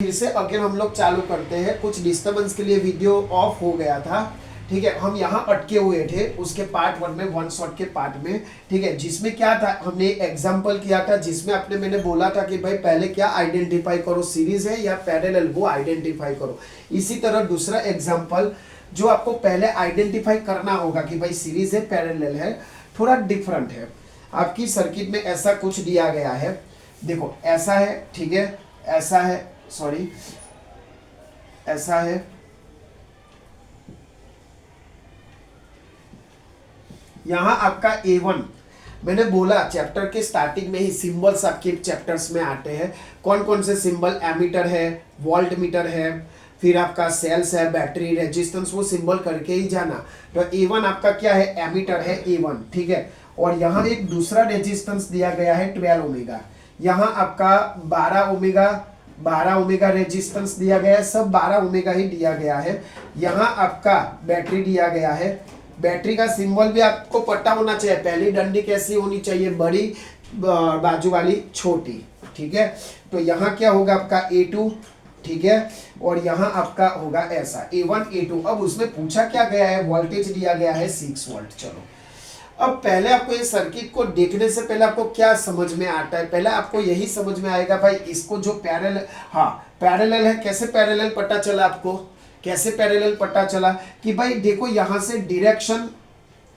फिर से अगेन हम लोग चालू करते हैं। कुछ डिस्टर्बेंस के लिए वीडियो ऑफ हो गया था, ठीक है। हम यहाँ अटके हुए थे उसके पार्ट 1 में, वन शॉट के पार्ट में, ठीक है। जिसमें क्या था, हमने एग्जांपल किया था जिसमें मैंने बोला था कि भाई पहले क्या आइडेंटिफाई करो, सीरीज है या पैरेलल, वो आइडेंटिफाई करो। इसी तरह दूसरा एग्जाम्पल जो आपको पहले आइडेंटिफाई करना होगा कि भाई सीरीज है पैरेलल है, थोड़ा डिफरेंट है। आपकी सर्किट में ऐसा कुछ दिया गया है, देखो ऐसा है, ठीक है, ऐसा है, सॉरी ऐसा है, यहां आपका A1। मैंने बोला चैप्टर के स्टार्टिंग में ही सिंबल्स आपके चैप्टर्स में आते हैं। कौन कौन से सिंबल, एमीटर है, वोल्ट मीटर है, फिर आपका सेल्स है, बैटरी, रेजिस्टेंस, वो सिंबल करके ही जाना। तो A1 आपका क्या है, एमीटर है A1, ठीक है। और यहाँ एक दूसरा रेजिस्टेंस दिया गया है 12 ओमेगा, यहाँ आपका 12 ओमेगा रेजिस्टेंस दिया गया है, सब 12 ओमेगा ही दिया गया है। यहाँ आपका बैटरी दिया गया है। बैटरी का सिंबल भी आपको पता होना चाहिए, पहली डंडी कैसी होनी चाहिए, बड़ी, बाजू वाली छोटी, ठीक है। तो यहाँ क्या होगा आपका A2, ठीक है, और यहाँ आपका होगा ऐसा A1 A2। अब उसमें पूछा क्या गया है, वोल्टेज दिया गया है 6 वोल्ट। चलो अब पहले आपको ये सर्किट को देखने से पहले आपको क्या समझ में आता है, पहले आपको यही समझ में आएगा भाई इसको जो पैरेलल, हाँ पैरेलल है। कैसे पैरेलल पता चला आपको, कैसे पैरेलल पता चला कि भाई देखो यहां से डायरेक्शन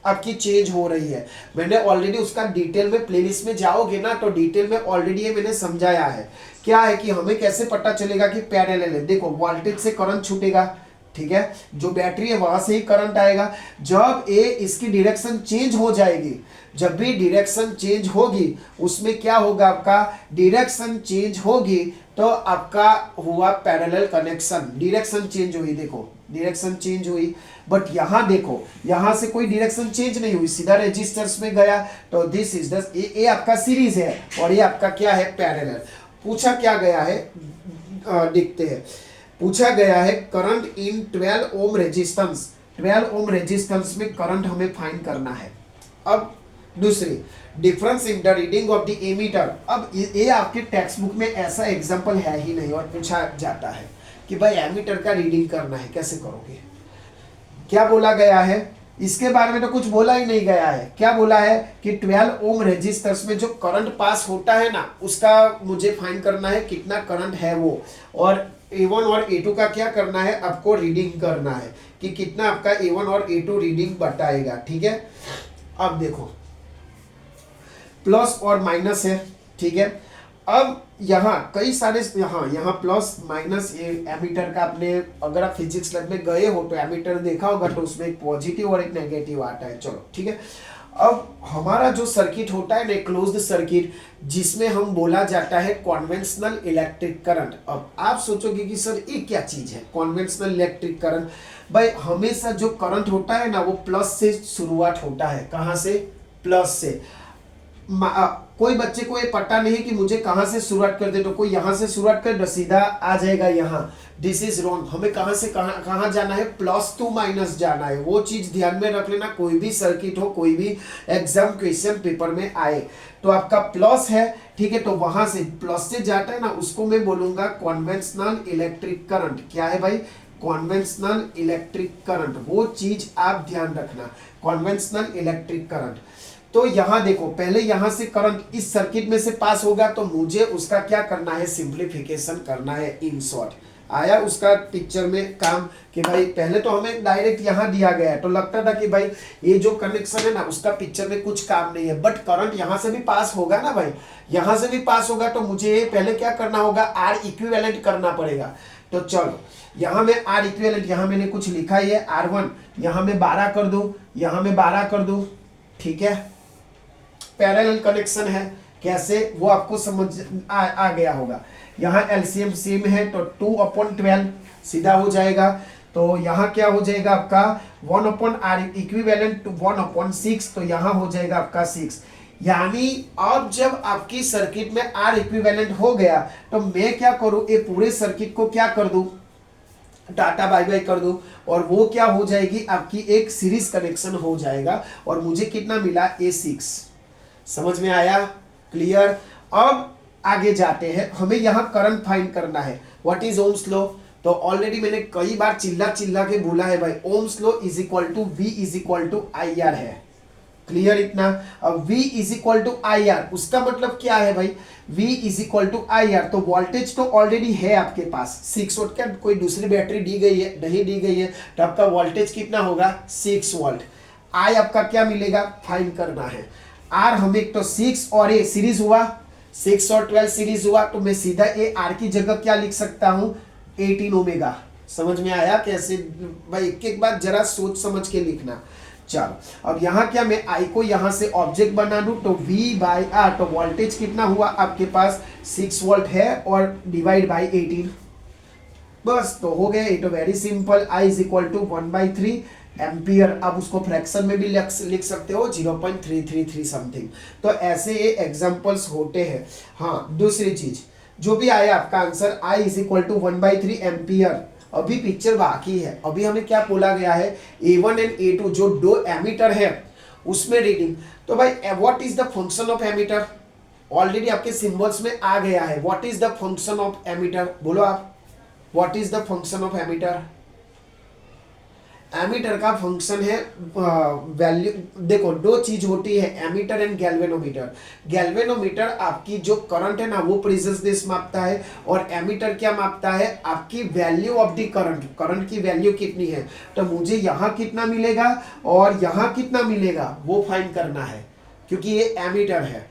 आपकी चेंज हो रही है। मैंने ऑलरेडी उसका डिटेल में, प्लेलिस्ट में जाओगे ना तो डिटेल में ऑलरेडी ये मैंने समझाया है। क्या है कि हमें कैसे पता चलेगा कि पैरेलल है, देखो वोल्टेज से करंट छूटेगा, ठीक है, जो बैटरी है वहां से ही करंट आएगा। जब इसकी डायरेक्शन चेंज हो जाएगी, जब भी डायरेक्शन चेंज होगी उसमें क्या होगा, आपका डायरेक्शन चेंज होगी तो आपका हुआ पैरेलल कनेक्शन। डायरेक्शन चेंज हुई, देखो डायरेक्शन चेंज हुई, बट यहां देखो यहां से कोई डायरेक्शन चेंज नहीं हुई, सीधा रेजिस्टर्स में गया। तो दिस इज द, ये आपका सीरीज है और ये आपका क्या है, पैरेलल। पूछा क्या गया है, देखते हैं। पूछा गया है current in 12 ohm resistance, 12 ohm resistance में करंट हमें फाइंड करना है। अब दूसरी, difference in the reading of the ammeter. अब ये आपके टेक्स्ट बुक में ऐसा एग्जांपल है ही नहीं और पूछा जाता है कि भाई एमीटर का रीडिंग करना है, कैसे करोगे। क्या बोला गया है, इसके बारे में तो कुछ बोला ही नहीं गया है। क्या बोला है कि 12 ओम रेजिस्टर्स में जो करंट पास होता है ना, उसका मुझे फाइंड करना है कितना करंट है वो, और A1 और A2 का क्या करना है, आपको रीडिंग करना है कि कितना आपका A1 और A2 रीडिंग बताएगा, ठीक है। अब देखो प्लस और माइनस है, ठीक है। अब यहाँ कई सारे, यहाँ प्लस माइनस, ये एमीटर का, आपने अगर आप फिजिक्स लैब में गए हो तो एमीटर देखा होगा, तो उसमें एक पॉजिटिव और एक नेगेटिव आता है। चलो ठीक है। अब हमारा जो सर्किट होता है ना, क्लोज्ड सर्किट, जिसमें हम बोला जाता है कॉन्वेंशनल इलेक्ट्रिक करंट। अब आप सोचोगे कि सर ये क्या चीज है कॉन्वेंशनल इलेक्ट्रिक करंट। भाई हमेशा जो करंट होता है ना वो प्लस से शुरुआत होता है। कहां से, प्लस से। कोई बच्चे को ये पता नहीं कि मुझे कहां से शुरुआत कर दे, तो कोई यहां से शुरुआत कर, सीधा आ जाएगा यहाँ। This is wrong. हमें कहां से कहां जाना है, प्लस टू माइनस जाना है। वो चीज ध्यान में रख लेना, कोई भी सर्किट हो, कोई भी एग्जाम क्वेश्चन पेपर में आए तो आपका प्लस है, ठीक है, तो वहां से प्लस से जाता है ना, उसको मैं बोलूंगा कॉन्वेंशनल इलेक्ट्रिक करंट। क्या है भाई, कॉन्वेंशनल इलेक्ट्रिक करंट। वो चीज आप ध्यान रखना, कॉन्वेंशनल इलेक्ट्रिक करंट। तो यहां देखो, पहले यहां से करंट इस सर्किट में से पास होगा, तो मुझे उसका क्या करना है, सिंप्लीफिकेशन करना है। इन शॉर्ट आया उसका पिक्चर में काम कि भाई पहले तो हमें डायरेक्ट यहां दिया गया है, तो लगता था कि भाई ये जो कनेक्शन है ना उसका पिक्चर में कुछ काम नहीं है, बट करंट यहां से भी पास होगा ना भाई, यहां से भी पास होगा, तो मुझे पहले क्या करना होगा, आर इक्विवेलेंट करना पड़ेगा। तो चलो यहां में आर इक्विवेलेंट, यहां मैंने कुछ लिखा ही है R1, यहां मैं 12 कर दूं, यहां मैं 12 कर दूं, ठीक है। पैरेलल कनेक्शन है, कैसे वो आपको समझ आ गया होगा। यहाँ एलसीएम सेम है तो 2/12 सीधा हो जाएगा। तो यहाँ क्या हो जाएगा आपका 1/R इक्विवेलेंट टू 1/6, तो यहाँ हो जाएगा आपका 6। यानी अब जब आपकी सर्किट में R इक्विवेलेंट हो गया तो मैं क्या करूं, ये पूरे सर्किट को क्या कर दूं, टाटा बाय बाय कर दो, और वो क्या हो जाएगी, आपकी एक सीरीज कनेक्शन हो जाएगा। और मुझे कितना मिला, A6। समझ में आया, क्लियर। अब आगे जाते हैं, हमें यहां करंट फाइंड करना है। What is ohm's law? तो ऑलरेडी मैंने कई बार चिल्ला चिल्ला के बोला है भाई, ohm's law is equal to V is equal to IR है। क्लियर इतना? अब V is equal to IR, उसका मतलब क्या है भाई? V is equal to IR, तो वोल्टेज तो ऑलरेडी है आपके पास 6 वोल्ट का, कोई दूसरी बैटरी दी गई है नहीं दी गई है, तो आपका वोल्टेज कितना होगा? 6 वोल्ट। I आपका क्या मिलेगा? फाइंड करना है। R हमें तो 6 और A सीरीज हुआ, 6 और 12 सीरीज हुआ, तो मैं सीधा A R की जगह क्या लिख सकता हूं? 18 ओमेगा। समझ में आया कैसे भाई? एक एक बात जरा सोच समझ के लिखना। चलो अब यहाँ क्या, मैं I को यहाँ से ऑब्जेक्ट बना दूं, तो V बाई R, तो वोल्टेज कितना हुआ आपके पास? 6 वोल्ट है और डिवाइड बाई 18, बस तो हो गया। It very simple. I is equal to 1/3 ampere. अब उसको फ्रैक्शन में भी लिख सकते हो 0.333 समथिंग। तो ऐसे ये एग्जांपल्स होते हैं। हाँ, दूसरी चीज जो भी आया आपका answer I is equal to 1/3 ampere. अभी पिक्चर बाकी है। अभी हमें क्या बोला गया है? A1 एंड A2 जो दो एमीटर है उसमें रीडिंग। तो भाई what is the function of ammeter? Already आपके सिंबल्स में आ गया है। What is the function of ammeter? बोलो आप, what is the function of ammeter? Ammeter का फंक्शन है वैल्यू। देखो दो चीज होती है, एमीटर एंड गैल्वेनोमीटर। गैल्वेनोमीटर आपकी जो करंट है ना वो प्रेजेंस मापता है, और एमीटर क्या मापता है? आपकी value of the current, current की वैल्यू कितनी है। तो मुझे यहाँ कितना मिलेगा और यहाँ कितना मिलेगा वो फाइंड करना है, क्योंकि ये एमीटर है।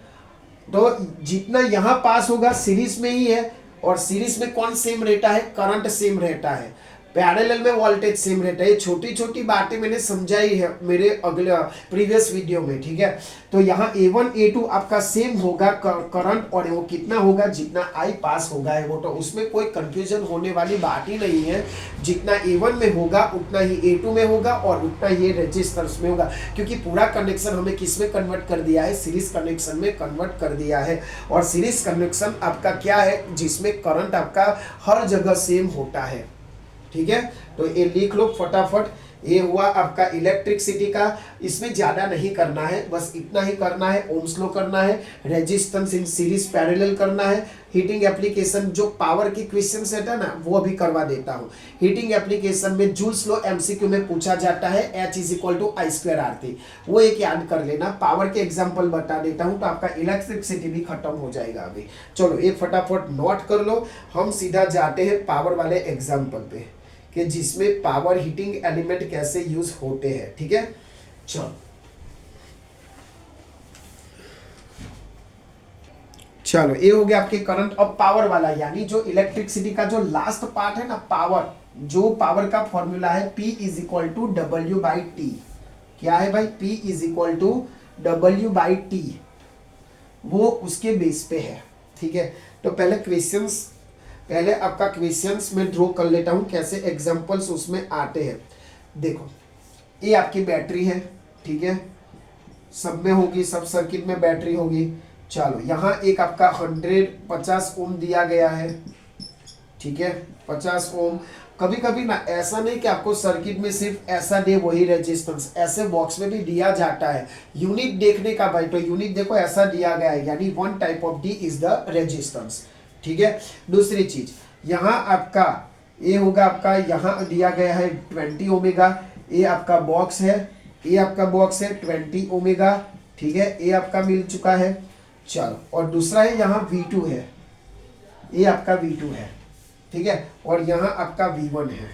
तो जितना यहाँ पास होगा सीरीज में ही है, और सीरीज में कौन सेम रहता है? करंट सेम रहता है। पैरेलल में वोल्टेज सेम रहता है। छोटी छोटी बातें मैंने समझाई है मेरे अगले प्रीवियस वीडियो में, ठीक है। तो यहाँ A1 A2 आपका सेम होगा करंट, और वो कितना होगा? जितना I पास होगा है वो, तो उसमें कोई कंफ्यूजन होने वाली बात ही नहीं है। जितना A1 में होगा उतना ही A2 में होगा, और उतना ही रेजिस्टेंस में होगा, क्योंकि पूरा कनेक्शन हमें किस में कन्वर्ट कर दिया है? सीरीज कनेक्शन में कन्वर्ट कर दिया है। और सीरीज कनेक्शन आपका क्या है? जिसमें करंट आपका हर जगह सेम होता है, ठीक है। तो ये लिख लो फटाफट। ये हुआ आपका इलेक्ट्रिसिटी का। इसमें ज्यादा नहीं करना है, बस इतना ही करना है। ओम्स लॉ करना है, रेजिस्टेंस इन सीरीज पैरेलल करना है। हीटिंग एप्लीकेशन जो पावर की क्वेश्चन सेट है ना वो अभी करवा देता हूँ। हीटिंग एप्लीकेशन में जूल्स लॉ एमसीक्यू में पूछा जाता है, H is equal to I²RT, वो एक याद कर लेना। पावर के एग्जाम्पल बता देता हूँ तो आपका इलेक्ट्रिसिटी भी खत्म हो जाएगा अभी। चलो एक फटाफट नोट कर लो। हम सीधा जाते हैं पावर वाले एग्जाम्पल पे, कि जिसमें पावर हीटिंग एलिमेंट कैसे यूज होते हैं, ठीक है। चलो ये हो गया आपके करंट। अब पावर वाला, यानी जो इलेक्ट्रिसिटी का जो लास्ट पार्ट है ना, पावर, जो पावर का फॉर्मूला है P is equal to W/T। क्या है भाई? P is equal to W/T, वो उसके बेस पे है, ठीक है। तो पहले आपका क्वेश्चंस में ड्रॉ कर लेता हूं कैसे एग्जांपल्स उसमें आते हैं। देखो ये आपकी बैटरी है, ठीक है, सब में होगी, सब सर्किट में बैटरी होगी। चलो यहाँ एक आपका 150 ओम दिया गया है, ठीक है, 50 ओम। कभी कभी ना ऐसा नहीं कि आपको सर्किट में सिर्फ ऐसा दे वही रेजिस्टेंस, ऐसे बॉक्स में भी दिया जाता है। यूनिट देखने का भाई, तो यूनिट देखो ऐसा दिया गया है, यानी 1 type of D is the resistance, ठीक है। दूसरी चीज यहाँ आपका ये होगा, आपका यहाँ दिया गया है 20 ओमेगा। ये आपका बॉक्स है, ये आपका बॉक्स है 20 ओमेगा, ठीक है, ये आपका मिल चुका है। चलो और दूसरा है यहाँ V2 है, ये आपका V2 है, ठीक है, और यहाँ आपका V1 है।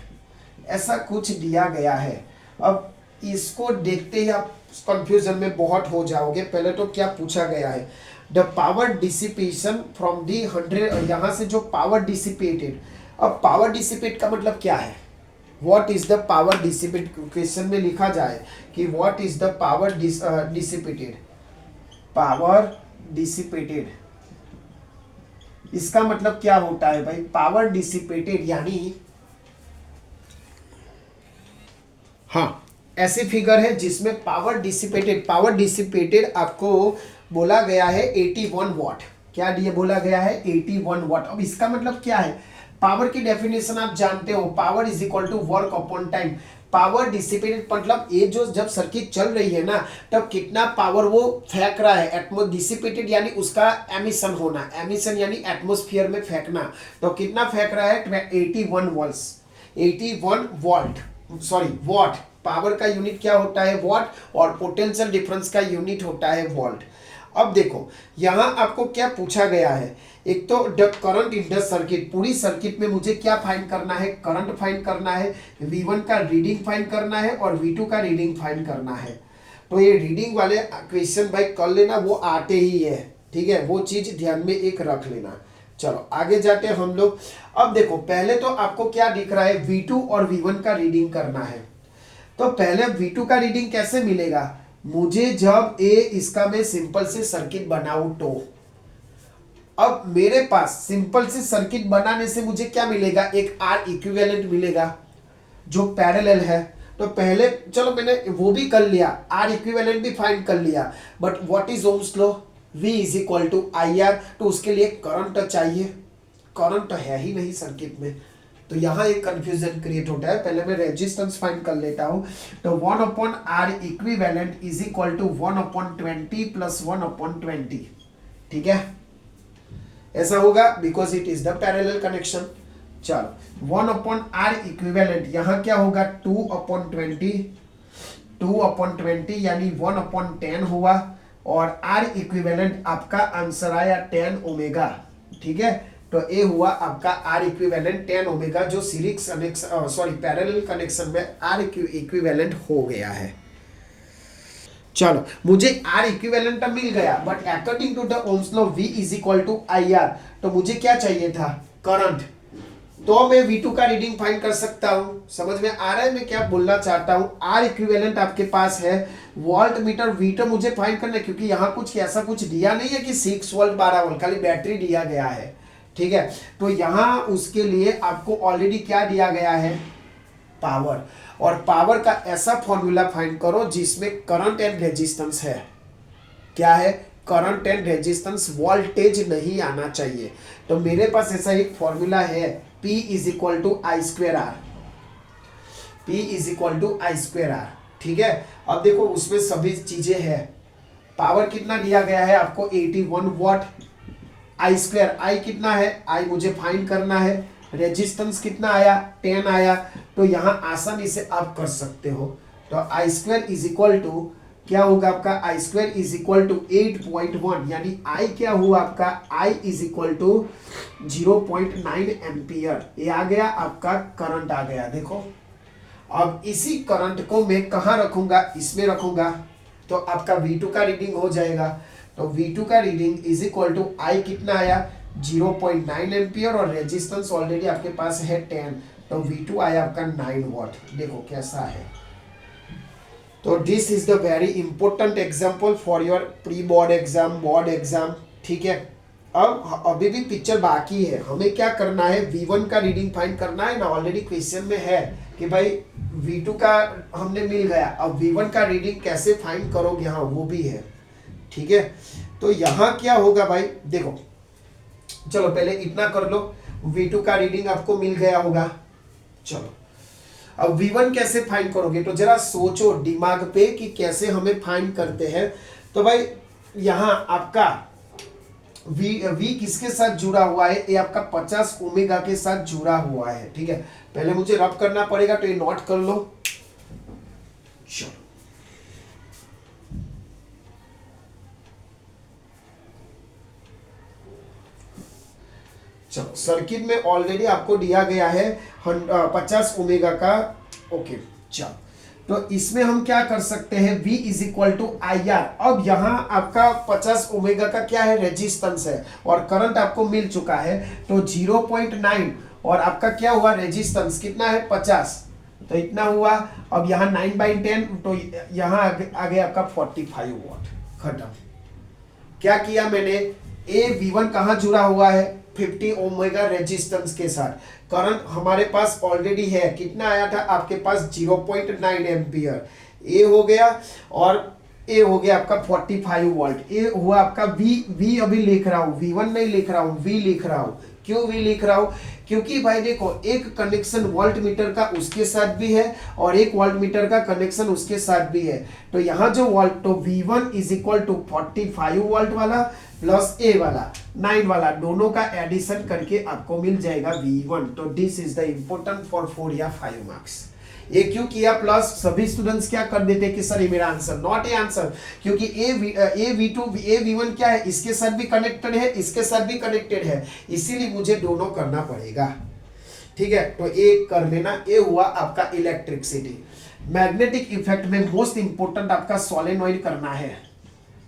ऐसा कुछ दिया गया है। अब इसको देखते ही आप कंफ्यूजन में बहुत हो जाओगे। पहले तो क्या पूछा गया है? The power dissipation from the 100, यहाँ से जो पावर डिसिपेटेड। अब पावर डिसिपेट का मतलब क्या है? What is the power dissipate? Question में लिखा जाए कि what is the power dissipated, power dissipated, इसका मतलब क्या होता है भाई? पावर डिसिपेटेड यानी, हाँ, ऐसी फिगर है जिसमें पावर डिसिपेटेड आपको बोला गया है 81 वाट। क्या दिया बोला गया है? 81 वाट। अब इसका मतलब क्या है? पावर की डेफिनेशन आप जानते हो, power is equal to work upon time. Power dissipated मतलब ये जो जब सर्किट चल रही है ना तब कितना पावर वो फेंक रहा है, एटमो डिसिपेटेड यानी उसका एमिशन होना, एमिशन यानी एटमोस्फियर में फेंकना, तो कितना फेंक रहा है 81 vaults, 81 volt, sorry what. Power का यूनिट क्या होता है वॉट, और पोटेंशियल डिफरेंस का यूनिट होता है वोल्ट। अब देखो यहां आपको क्या पूछा गया है, एक तो the current in the circuit, पूरी सर्किट में मुझे क्या फाइंड करना है, करंट फाइंड करना है, V1 का रीडिंग फाइंड करना है और V2 का रीडिंग फाइंड करना है। तो ये रीडिंग वाले क्वेश्चन भाई कर लेना, वो आते ही है, ठीक है, वो चीज ध्यान में एक रख लेना। चलो आगे जाते हैं हम लोग। अब देखो पहले तो आपको क्या दिख रहा है, V2 और V1 का रीडिंग करना है। तो पहले V2 का रीडिंग कैसे मिलेगा, मुझे जब इसका मैं सिंपल से सर्किट बनाऊं तो, अब मेरे पास सिंपल से सर्किट बनाने से मुझे क्या मिलेगा, एक R इक्विवेलेंट मिलेगा जो पैरेलल है। तो पहले चलो मैंने वो भी कर लिया, R इक्विवेलेंट भी फाइंड कर लिया, but what is ohm's law, V is equal to IR, तो उसके लिए करंट चाहिए, करंट तो है ही नहीं सर्किट में, तो यहां एक कंफ्यूजन क्रिएट होता है। पहले मैं रेजिस्टेंस फाइंड कर लेता हूं, तो 1/R equivalent is equal to 1/20 plus 1/20, ठीक है, ऐसा होगा because it is the parallel connection. चलो 1/R इक्विवेलेंट यहां क्या होगा 2/20, 2/20 यानी 1/10 हुआ, और R इक्विवेलेंट आपका आंसर आया 10 ओमेगा, ठीक है। तो ये हुआ आपका R इक्विवेलेंट 10 ओमेगा, जो series connection sorry parallel connection में R इक्विवेलेंट हो गया है। चलो मुझे R इक्विवेलेंट मिल गया, but according to the ohm's law V is equal to IR, तो मुझे क्या चाहिए था करंट, तो मैं V2 का रीडिंग फाइंड कर सकता हूं। समझ में आ रहा है मैं क्या बोलना चाहता हूं, R इक्विवेलेंट आपके पास है, वोल्ट मीटर V2 मुझे फाइंड करना है, क्योंकि यहां कुछ ऐसा कुछ दिया नहीं है कि 6 वोल्ट 12 वोल्ट, खाली बैटरी दिया गया है, ठीक है। तो यहां उसके लिए आपको ऑलरेडी क्या दिया गया है पावर, और पावर का ऐसा फॉर्मूला फाइंड करो जिसमें करंट एंड रेजिस्टेंस है, क्या है करंट एंड रेजिस्टेंस, वोल्टेज नहीं आना चाहिए। तो मेरे पास ऐसा एक फॉर्मूला है, P is equal to I square R, P is equal to I square R, ठीक है। अब देखो उसमें सभी चीजें हैं, पावर कितना दिया गया है आपको 81 वॉट, आई स्क्वेयर आई कितना है, आई मुझे फाइंड करना है, रेजिस्टेंस कितना आया 10 आया, तो यहां आसानी से आप कर सकते हो। तो I square is equal to क्या होगा आपका, I square is equal to 8.1, यानी आई क्या हुआ आपका, I is equal to 0.9 ampere, ये आ गया आपका करंट आ गया। देखो अब इसी करंट को मैं कहां रखूंगा, इसमें रखूंगा, तो आपका V2 का रीडिंग हो जाएगा। तो V2 का रीडिंग इज इक्वल टू आई कितना आया 0.9 एम्पियर, और रेजिस्टेंस ऑलरेडी आपके पास है 10, तो V2 आया आपका 9 वॉट। देखो कैसा है, तो this is the very important example for your pre board exam, board exam, ठीक है। अब अभी भी पिक्चर बाकी है, हमें क्या करना है V1 का रीडिंग फाइंड करना है ना, ऑलरेडी क्वेश्चन में है कि भाई V2 का हमने मिल गया, अब V1 का रीडिंग कैसे फाइंड करोगे, हाँ वो भी है, ठीक है। तो यहाँ क्या होगा भाई, देखो चलो पहले इतना कर लो, V2 का रीडिंग आपको मिल गया होगा। चलो अब V1 कैसे फाइंड करोगे, तो जरा सोचो दिमाग पे कि कैसे हमें फाइंड करते हैं। तो भाई यहाँ आपका V किसके साथ जुड़ा हुआ है, ये आपका 50 ओमेगा के साथ जुड़ा हुआ है, ठीक है। पहले मुझे रब करना पड़ेगा, तो ये नोट कर लो। चलो चलो सर्किट में ऑलरेडी आपको दिया गया है 50 ओमेगा का, ओके। चलो तो इसमें हम क्या कर सकते हैं, V is equal to IR। अब यहाँ आपका 50 ओमेगा का क्या है रेजिस्टेंस है, और करंट आपको मिल चुका है, तो 0.9, और आपका क्या हुआ रेजिस्टेंस कितना है 50, तो इतना हुआ। अब यहाँ 9/10, तो यहाँ आ गया आपका 45 वॉट, खत्म। क्या किया मैंने, V1 कहाँ जुड़ा हुआ है 50 ओमेगा रेजिस्टेंस के साथ, करंट हमारे पास ऑलरेडी है, कितना आया था आपके पास 0.9 एम्पियर, ये हो गया, और ये हो गया आपका 45 वोल्ट, ये हुआ आपका V अभी लिख रहा हूँ, V1 नहीं लिख रहा हूँ, V लिख रहा हूँ, क्यों वी लिख रहा हूं? क्योंकि भाई देखो एक कनेक्शन वोल्ट मीटर का उसके साथ भी है और एक वोल्ट मीटर का कनेक्शन उसके साथ भी है। तो यहाँ जो वोल्ट, तो V1 is equal to 45 volt वाला प्लस ए वाला 9 वाला, दोनों का एडिशन करके आपको मिल जाएगा V1। तो this is the important for 4 या 5 मार्क्स। ये क्यों किया प्लस? सभी स्टूडेंट्स क्या कर देते कि सर ये मेरा आंसर, नॉट ए आंसर, क्योंकि ए V1 क्या है, इसके साथ भी कनेक्टेड है, इसके साथ भी कनेक्टेड है, इसीलिए मुझे दोनों करना पड़ेगा। ठीक है, तो ए कर लेना। ए हुआ आपका इलेक्ट्रिसिटी। मैग्नेटिक इफेक्ट में मोस्ट इंपोर्टेंट आपका सोलेनॉइड करना है।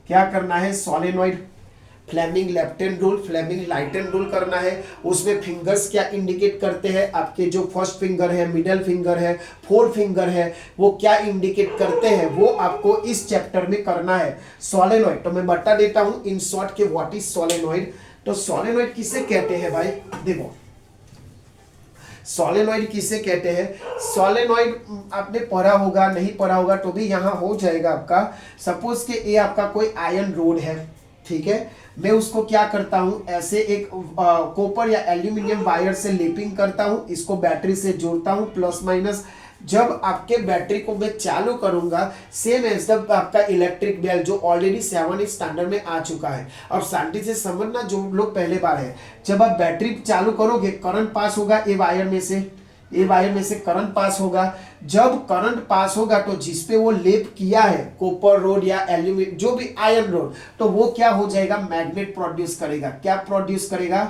क्या करना है? Solenoid, Fleming left hand rule, Fleming right hand rule करना है। उसमें फिंगर्स क्या इंडिकेट करते हैं, आपके जो फर्स्ट फिंगर है, मिडिल फिंगर है, फोर्थ फिंगर है, वो क्या इंडिकेट करते हैं, वो आपको इस चैप्टर में करना है। सोलेनॉइड तो मैं बता देता हूं इन शॉर्ट के व्हाट इज सोलेनॉइड। तो सोलेनॉइड किसे कहते हैं भाई? देखो सोलेनॉइड किसे कहते हैं? सोलेनॉइड आपने पढ़ा होगा, नहीं पढ़ा होगा तो भी यहां हो जाएगा आपका। सपोज के ये आपका कोई आयरन रोड है, ठीक है, मैं उसको क्या करता हूं, ऐसे एक कॉपर या एल्यूमिनियम वायर से लेपिंग करता हूं, इसको बैटरी से जोड़ता हूं प्लस माइनस। जब आपके बैटरी को मैं चालू करूंगा, सेम एज द आपका इलेक्ट्रिक बेल जो ऑलरेडी 7 स्टैंडर्ड में आ चुका है। अब शांति से समझना जो लोग पहले बार है, जब आप बैटरी चालू करोगे करंट पास होगा ए वायर में से, ए वायर में से करंट पास होगा। जब करंट पास होगा तो जिसपे वो लेप किया है, कॉपर रोड या एल्यूमिनियम जो भी आयरन रोड, तो वो क्या हो जाएगा? मैग्नेट प्रोड्यूस करेगा। क्या प्रोड्यूस करेगा?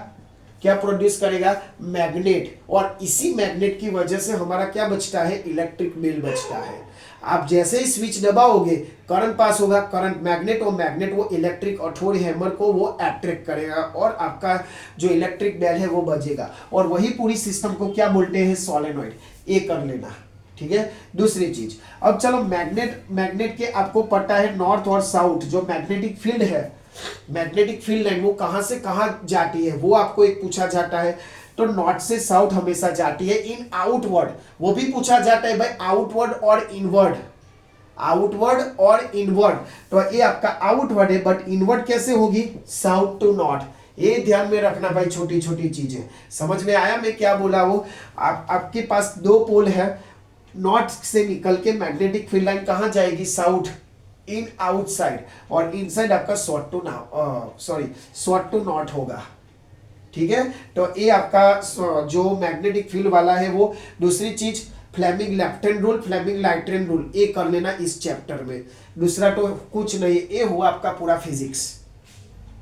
क्या प्रोड्यूस करेगा? मैग्नेट। और इसी मैग्नेट की वजह से हमारा क्या बचता है? इलेक्ट्रिक बेल बचता है। आप जैसे ही स्विच दबाओगे करंट पास होगा, करंट मैग्नेट, और मैग्नेट वो इलेक्ट्रिक अठोर हैमर को वो अट्रैक्ट करेगा और आपका जो इलेक्ट्रिक बेल है वो बजेगा। और वही पूरी सिस्टम को क्या बोलते हैं? सोलेनॉइड। ये कर लेना, ठीक है। दूसरी चीज, अब चलो मैग्नेट के आपको पता है नॉर्थ और साउथ जो मैग्नेटिक फील्ड है, मैग्नेटिक फील्ड लाइन वो कहां से कहां जाती है, वो आपको एक पूछा जाता है। तो नॉर्थ से साउथ हमेशा जाती है। इन आउटवर्ड वो भी पूछा जाता है भाई, आउटवर्ड और इनवर्ड, आउटवर्ड और इनवर्ड। तो ये आपका आउटवर्ड है, बट इनवर्ड कैसे होगी? South to north. ये ध्यान में रखना भाई, छोटी छोटी चीजें। समझ में आया मैं क्या बोला? वो आपके पास दो पोल है, नॉर्थ से निकल के मैग्नेटिक फील्ड लाइन कहां जाएगी? साउथ, इन आउटसाइड, और इनसाइड आपका साउथ टू नॉर्थ होगा, ठीक है। तो ये आपका जो मैग्नेटिक फील्ड वाला है वो। दूसरी चीज Fleming left hand rule, Fleming right hand rule, ये कर लेना इस चैप्टर में। दूसरा तो कुछ नहीं, ये हुआ आपका पूरा फिजिक्स,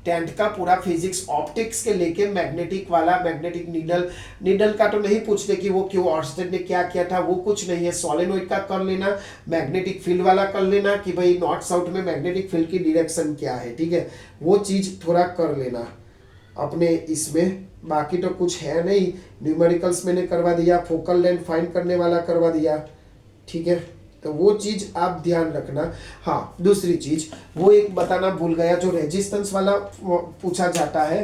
10th का पूरा फिजिक्स, ऑप्टिक्स के लेके मैग्नेटिक वाला, मैग्नेटिक नीडल का तो नहीं पूछते कि वो क्यों ऑर्स्टेड ने क्या किया था, वो कुछ नहीं है। सोलेनॉइड का कर लेना, मैग्नेटिक फील्ड वाला कर लेना कि भाई नॉर्थ साउथ में मैग्नेटिक फील्ड की डायरेक्शन क्या है, ठीक है, वो चीज थोड़ा कर लेना अपने इसमें। बाकी तो कुछ है नहीं। न्यूमेरिकल्स मैंने करवा दिया, फोकल लेंथ फाइंड करने वाला करवा दिया, ठीक है, तो वो चीज आप ध्यान रखना। हाँ, दूसरी चीज वो एक बताना भूल गया, जो रेजिस्टेंस वाला पूछा जाता है,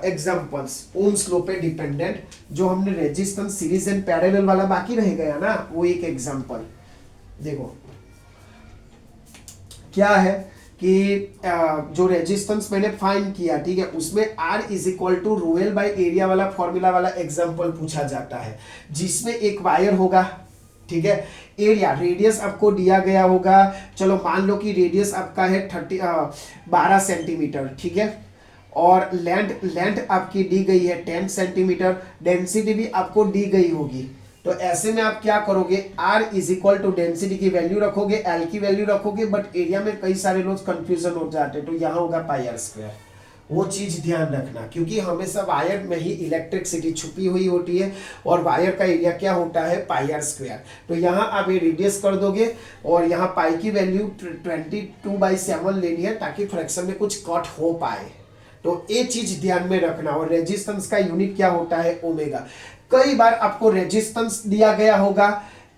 एग्जांपल्स ओम्स लॉ पे डिपेंडेंट, जो हमने रेजिस्टेंस सीरीज एंड पैरेलल वाला बाकी रह गया ना, वो एक एग्जांपल देखो क्या है कि जो रेजिस्टेंस मैंने फाइंड किया, ठीक है, उसमें R is equal to rho l by area वाला फॉर्मूला वाला एग्जांपल पूछा जाता है, जिसमें एक वायर होगा, ठीक है, एरिया रेडियस आपको दिया गया होगा। चलो मान लो कि रेडियस आपका है 12 सेंटीमीटर, ठीक है, और लेंथ आपकी दी गई है 10 सेंटीमीटर, डेंसिटी भी आपको दी गई होगी। तो ऐसे में आप क्या करोगे? R is equal to density की वैल्यू रखोगे, L की वैल्यू रखोगे, बट एरिया में कई सारे लोग कंफ्यूजन हो जाते हैं, तो यहाँ होगा पाई आर स्क्वायर। वो चीज ध्यान रखना, क्योंकि हमेशा वायर में ही इलेक्ट्रिसिटी छुपी हुई होती है और वायर का एरिया क्या होता है? पाई आर स्क्वायर। तो यहाँ आप ये रेडियस कर दोगे और यहाँ पाई की वैल्यू 22/7 लेनी है, ताकि फ्रैक्शन में कुछ कट हो पाए। तो ये चीज ध्यान में रखना। और रेजिस्टेंस का यूनिट क्या होता है? ओमेगा। कई बार आपको रेजिस्टेंस दिया गया होगा,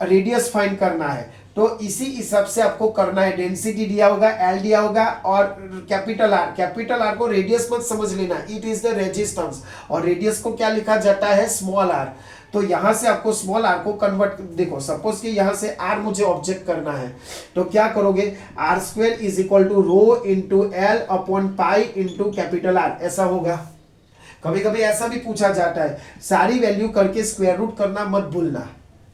रेडियस फाइंड करना है, तो इसी हिसाब से आपको करना है। डेंसिटी दिया होगा, L दिया होगा, और कैपिटल R को रेडियस मत समझ लेना, इट इज द रेजिस्टेंस, और रेडियस को क्या लिखा जाता है? Small r। तो यहां से आपको स्मॉल r को कन्वर्ट, देखो सपोज कि यहां से r मुझे ऑब्जेक्ट करना है, तो क्या करोगे? R² is equal to rho into L upon pi into capital R, ऐसा होगा। कभी कभी ऐसा भी पूछा जाता है, सारी वैल्यू करके स्क्वायर रूट करना मत भूलना,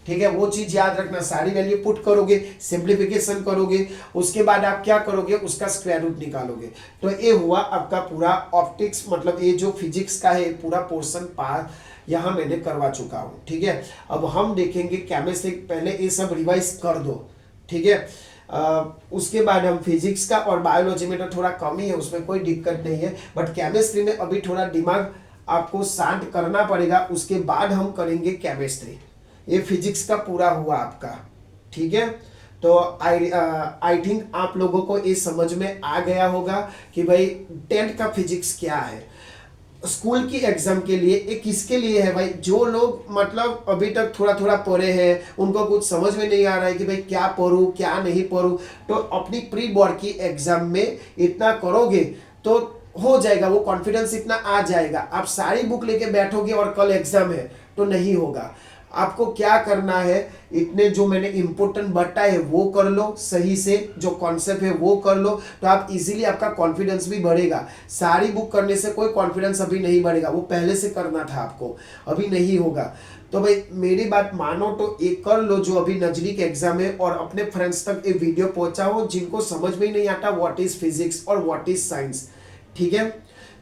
ठीक है, वो चीज याद रखना। सारी वैल्यू पुट करोगे, सिंप्लीफिकेशन करोगे, उसके बाद आप क्या करोगे, उसका स्क्वायर रूट निकालोगे। तो ये हुआ आपका पूरा ऑप्टिक्स, मतलब ये जो फिजिक्स का है पूरा पोर्शन पार यहाँ मैंने करवा चुका हूँ, ठीक है। अब हम देखेंगे केमिस्ट्री, पहले ये सब रिवाइज कर दो, ठीक है। उसके बाद हम फिजिक्स का और बायोलॉजी में तो थोड़ा कम ही है, उसमें कोई दिक्कत नहीं है, बट केमिस्ट्री में अभी थोड़ा दिमाग आपको शांत करना पड़ेगा, उसके बाद हम करेंगे केमिस्ट्री। ये फिजिक्स का पूरा हुआ आपका, ठीक है। तो आई थिंक आप लोगों को ये समझ में आ गया होगा कि भाई 10th का फिजिक्स क्या है। स्कूल की एग्जाम के लिए ये किसके लिए है भाई, जो लोग मतलब अभी तक थोड़ा थोड़ा पढ़े हैं, उनको कुछ समझ में नहीं आ रहा है कि भाई क्या पढूं क्या नहीं पढूं, तो अपनी प्री बोर्ड की एग्जाम में इतना करोगे तो हो जाएगा, वो कॉन्फिडेंस इतना आ जाएगा। आप सारी बुक लेके बैठोगे और कल एग्जाम है तो नहीं होगा। आपको क्या करना है, इतने जो मैंने इंपॉर्टेंट बताए वो कर लो सही से, जो कॉन्सेप्ट है वो कर लो, तो आप इजीली, आपका कॉन्फिडेंस भी बढ़ेगा। सारी बुक करने से कोई कॉन्फिडेंस अभी नहीं बढ़ेगा, वो पहले से करना था आपको, अभी नहीं होगा। तो भाई मेरी बात मानो तो एक कर लो जो अभी नजदीक एग्जाम है, और अपने फ्रेंड्स तक ये वीडियो पहुंचाओ जिनको समझ में ही नहीं आता व्हाट इज फिजिक्स और व्हाट इज साइंस, ठीक है।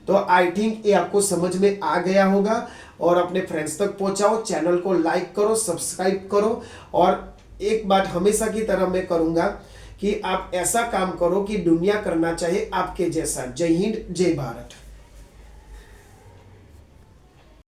तो आई थिंक ये आपको समझ में आ गया होगा, और अपने फ्रेंड्स तक पहुंचाओ, चैनल को लाइक करो, सब्सक्राइब करो। और एक बात हमेशा की तरह मैं करूंगा कि आप ऐसा काम करो कि दुनिया करना चाहे आपके जैसा। जय हिंद, जय भारत।